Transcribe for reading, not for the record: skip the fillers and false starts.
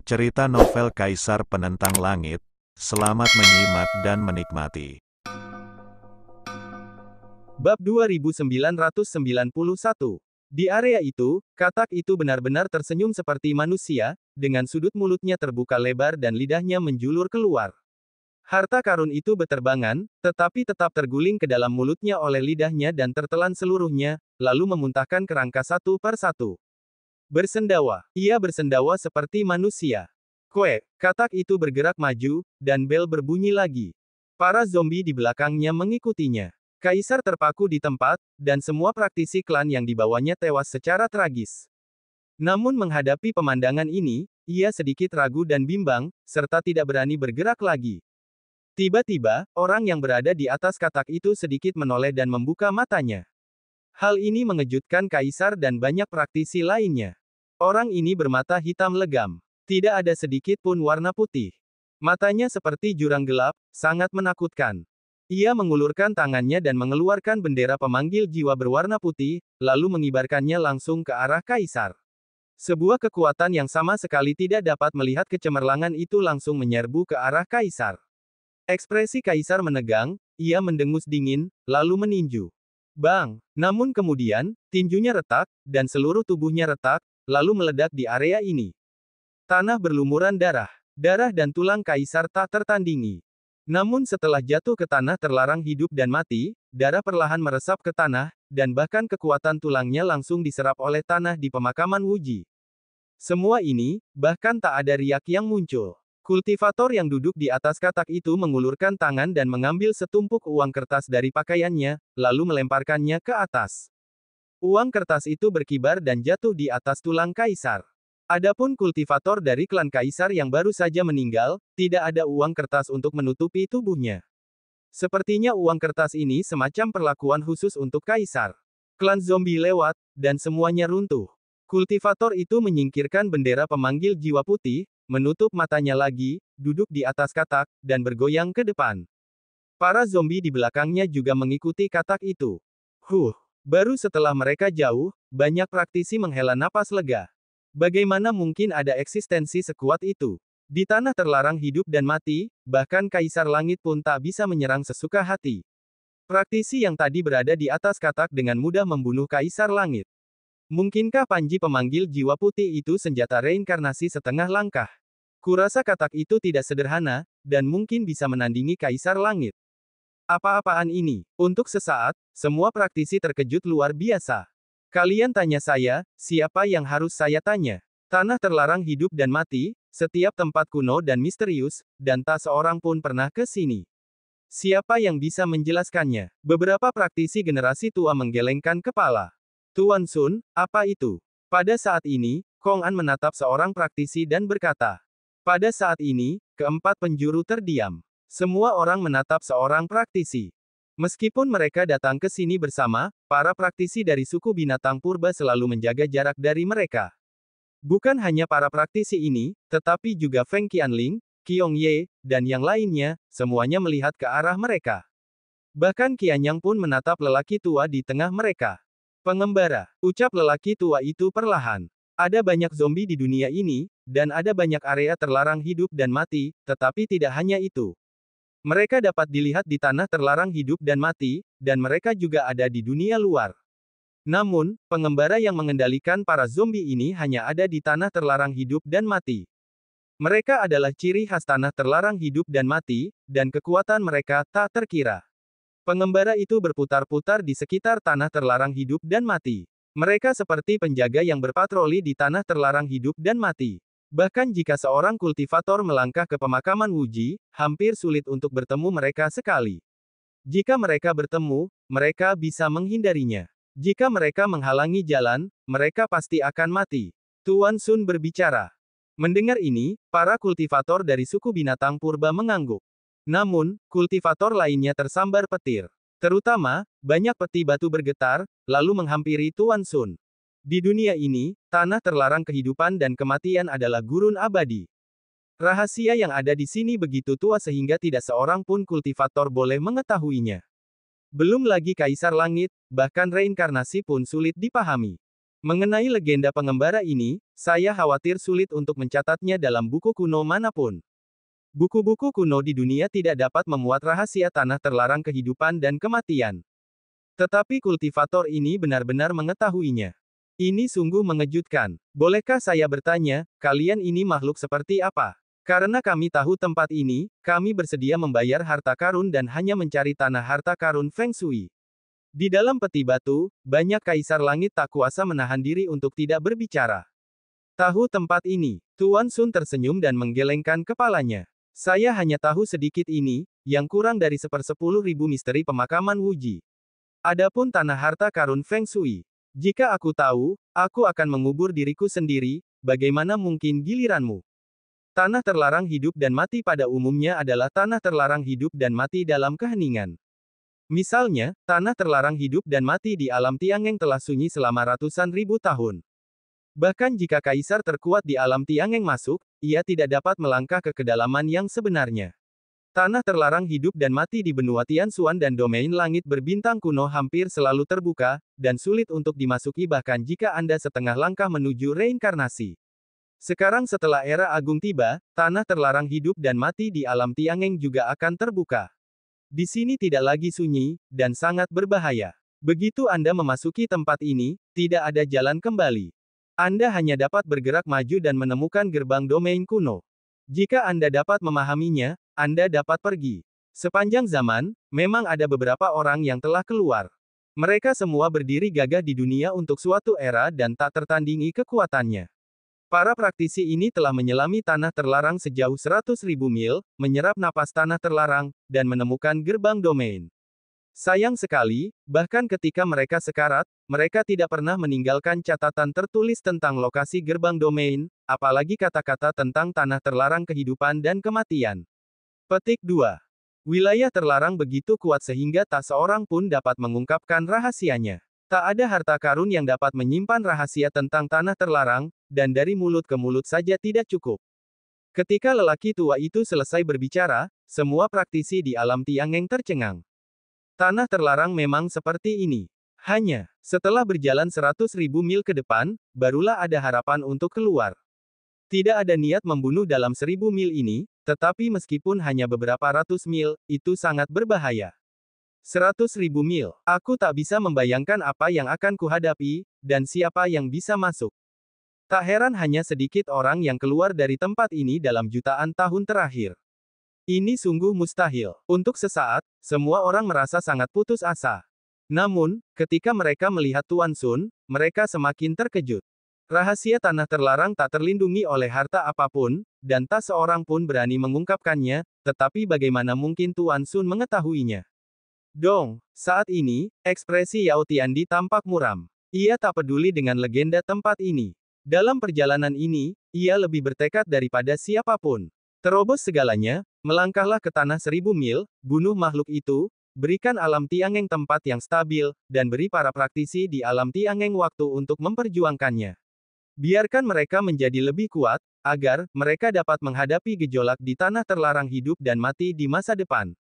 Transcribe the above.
Cerita novel Kaisar Penentang Langit. Selamat menyimak dan menikmati. Bab 2991. Di area itu, katak itu benar-benar tersenyum seperti manusia, dengan sudut mulutnya terbuka lebar dan lidahnya menjulur keluar. Harta karun itu beterbangan, tetapi tetap terguling ke dalam mulutnya oleh lidahnya dan tertelan seluruhnya, lalu memuntahkan kerangka satu per satu. Bersendawa. Ia bersendawa seperti manusia. Kuek, katak itu bergerak maju, dan bel berbunyi lagi. Para zombie di belakangnya mengikutinya. Kaisar terpaku di tempat, dan semua praktisi klan yang dibawanya tewas secara tragis. Namun menghadapi pemandangan ini, ia sedikit ragu dan bimbang, serta tidak berani bergerak lagi. Tiba-tiba, orang yang berada di atas katak itu sedikit menoleh dan membuka matanya. Hal ini mengejutkan Kaisar dan banyak praktisi lainnya. Orang ini bermata hitam legam. Tidak ada sedikit pun warna putih. Matanya seperti jurang gelap, sangat menakutkan. Ia mengulurkan tangannya dan mengeluarkan bendera pemanggil jiwa berwarna putih, lalu mengibarkannya langsung ke arah Kaisar. Sebuah kekuatan yang sama sekali tidak dapat melihat kecemerlangan itu langsung menyerbu ke arah Kaisar. Ekspresi Kaisar menegang, ia mendengus dingin, lalu meninju. Bang! Namun kemudian, tinjunya retak, dan seluruh tubuhnya retak, lalu meledak di area ini. Tanah berlumuran darah. Darah dan tulang Kaisar tak tertandingi. Namun setelah jatuh ke tanah terlarang hidup dan mati, darah perlahan meresap ke tanah, dan bahkan kekuatan tulangnya langsung diserap oleh tanah di pemakaman Wuji. Semua ini, bahkan tak ada riak yang muncul. Kultivator yang duduk di atas katak itu mengulurkan tangan dan mengambil setumpuk uang kertas dari pakaiannya, lalu melemparkannya ke atas. Uang kertas itu berkibar dan jatuh di atas tulang Kaisar. Adapun kultivator dari klan Kaisar yang baru saja meninggal, tidak ada uang kertas untuk menutupi tubuhnya. Sepertinya uang kertas ini semacam perlakuan khusus untuk Kaisar. Klan zombie lewat, dan semuanya runtuh. Kultivator itu menyingkirkan bendera pemanggil jiwa putih, menutup matanya lagi, duduk di atas katak, dan bergoyang ke depan. Para zombie di belakangnya juga mengikuti katak itu. Baru setelah mereka jauh, banyak praktisi menghela napas lega. Bagaimana mungkin ada eksistensi sekuat itu? Di tanah terlarang hidup dan mati, bahkan Kaisar Langit pun tak bisa menyerang sesuka hati. Praktisi yang tadi berada di atas katak dengan mudah membunuh Kaisar Langit. Mungkinkah panji pemanggil jiwa putih itu senjata reinkarnasi setengah langkah? Kurasa katak itu tidak sederhana, dan mungkin bisa menandingi Kaisar Langit. Apa-apaan ini? Untuk sesaat, semua praktisi terkejut luar biasa. Kalian tanya saya, siapa yang harus saya tanya? Tanah terlarang hidup dan mati, setiap tempat kuno dan misterius, dan tak seorang pun pernah ke sini. Siapa yang bisa menjelaskannya? Beberapa praktisi generasi tua menggelengkan kepala. Tuan Sun, apa itu? Pada saat ini, Kong An menatap seorang praktisi dan berkata. Pada saat ini, keempat penjuru terdiam. Semua orang menatap seorang praktisi. Meskipun mereka datang ke sini bersama, para praktisi dari suku binatang purba selalu menjaga jarak dari mereka. Bukan hanya para praktisi ini, tetapi juga Feng Qianling, Qiong Ye, dan yang lainnya, semuanya melihat ke arah mereka. Bahkan Qianyang pun menatap lelaki tua di tengah mereka. Pengembara, ucap lelaki tua itu perlahan. Ada banyak zombie di dunia ini, dan ada banyak area terlarang hidup dan mati, tetapi tidak hanya itu. Mereka dapat dilihat di tanah terlarang hidup dan mati, dan mereka juga ada di dunia luar. Namun, pengembara yang mengendalikan para zombie ini hanya ada di tanah terlarang hidup dan mati. Mereka adalah ciri khas tanah terlarang hidup dan mati, dan kekuatan mereka tak terkira. Pengembara itu berputar-putar di sekitar tanah terlarang hidup dan mati. Mereka seperti penjaga yang berpatroli di tanah terlarang hidup dan mati. Bahkan jika seorang kultivator melangkah ke pemakaman Wuji, hampir sulit untuk bertemu mereka sekali. Jika mereka bertemu, mereka bisa menghindarinya. Jika mereka menghalangi jalan, mereka pasti akan mati. Tuan Sun berbicara. Mendengar ini, para kultivator dari suku binatang purba mengangguk. Namun, kultivator lainnya tersambar petir. Terutama, banyak peti batu bergetar, lalu menghampiri Tuan Sun. Di dunia ini, tanah terlarang kehidupan dan kematian adalah gurun abadi. Rahasia yang ada di sini begitu tua sehingga tidak seorang pun kultivator boleh mengetahuinya. Belum lagi Kaisar Langit, bahkan reinkarnasi pun sulit dipahami. Mengenai legenda pengembara ini, saya khawatir sulit untuk mencatatnya dalam buku kuno manapun. Buku-buku kuno di dunia tidak dapat memuat rahasia tanah terlarang kehidupan dan kematian. Tetapi kultivator ini benar-benar mengetahuinya. Ini sungguh mengejutkan. Bolehkah saya bertanya, kalian ini makhluk seperti apa? Karena kami tahu tempat ini, kami bersedia membayar harta karun dan hanya mencari tanah harta karun Feng Shui. Di dalam peti batu, banyak kaisar langit tak kuasa menahan diri untuk tidak berbicara. Tahu tempat ini. Tuan Sun tersenyum dan menggelengkan kepalanya. Saya hanya tahu sedikit ini, yang kurang dari 1/10.000 misteri pemakaman Wuji. Adapun tanah harta karun Feng Shui. Jika aku tahu, aku akan mengubur diriku sendiri, bagaimana mungkin giliranmu? Tanah terlarang hidup dan mati pada umumnya adalah tanah terlarang hidup dan mati dalam keheningan. Misalnya, tanah terlarang hidup dan mati di alam Tiangeng telah sunyi selama ratusan ribu tahun. Bahkan jika kaisar terkuat di alam Tiangeng masuk, ia tidak dapat melangkah ke kedalaman yang sebenarnya. Tanah terlarang hidup dan mati di benua Tianxuan dan domain langit berbintang kuno hampir selalu terbuka, dan sulit untuk dimasuki bahkan jika Anda setengah langkah menuju reinkarnasi. Sekarang setelah era agung tiba, tanah terlarang hidup dan mati di alam Tiangeng juga akan terbuka. Di sini tidak lagi sunyi, dan sangat berbahaya. Begitu Anda memasuki tempat ini, tidak ada jalan kembali. Anda hanya dapat bergerak maju dan menemukan gerbang domain kuno. Jika Anda dapat memahaminya, Anda dapat pergi. Sepanjang zaman, memang ada beberapa orang yang telah keluar. Mereka semua berdiri gagah di dunia untuk suatu era dan tak tertandingi kekuatannya. Para praktisi ini telah menyelami tanah terlarang sejauh 100.000 mil, menyerap napas tanah terlarang, dan menemukan gerbang domain. Sayang sekali, bahkan ketika mereka sekarat, mereka tidak pernah meninggalkan catatan tertulis tentang lokasi gerbang domain, apalagi kata-kata tentang tanah terlarang kehidupan dan kematian. Petik 2. Wilayah terlarang begitu kuat sehingga tak seorang pun dapat mengungkapkan rahasianya. Tak ada harta karun yang dapat menyimpan rahasia tentang tanah terlarang, dan dari mulut ke mulut saja tidak cukup. Ketika lelaki tua itu selesai berbicara, semua praktisi di alam Tiangeng tercengang. Tanah terlarang memang seperti ini. Hanya, setelah berjalan 100.000 mil ke depan, barulah ada harapan untuk keluar. Tidak ada niat membunuh dalam 1.000 mil ini, tetapi meskipun hanya beberapa ratus mil, itu sangat berbahaya. 100.000 mil. Aku tak bisa membayangkan apa yang akan kuhadapi, dan siapa yang bisa masuk. Tak heran hanya sedikit orang yang keluar dari tempat ini dalam jutaan tahun terakhir. Ini sungguh mustahil. Untuk sesaat, semua orang merasa sangat putus asa. Namun, ketika mereka melihat Tuan Sun, mereka semakin terkejut. Rahasia tanah terlarang tak terlindungi oleh harta apapun, dan tak seorang pun berani mengungkapkannya, tetapi bagaimana mungkin Tuan Sun mengetahuinya? Dong, saat ini, ekspresi Yao Tiandi tampak muram. Ia tak peduli dengan legenda tempat ini. Dalam perjalanan ini, ia lebih bertekad daripada siapapun. Terobos segalanya, melangkahlah ke tanah 1.000 mil, bunuh makhluk itu, berikan alam Tiangeng tempat yang stabil, dan beri para praktisi di alam Tiangeng waktu untuk memperjuangkannya. Biarkan mereka menjadi lebih kuat, agar mereka dapat menghadapi gejolak di tanah terlarang hidup dan mati di masa depan.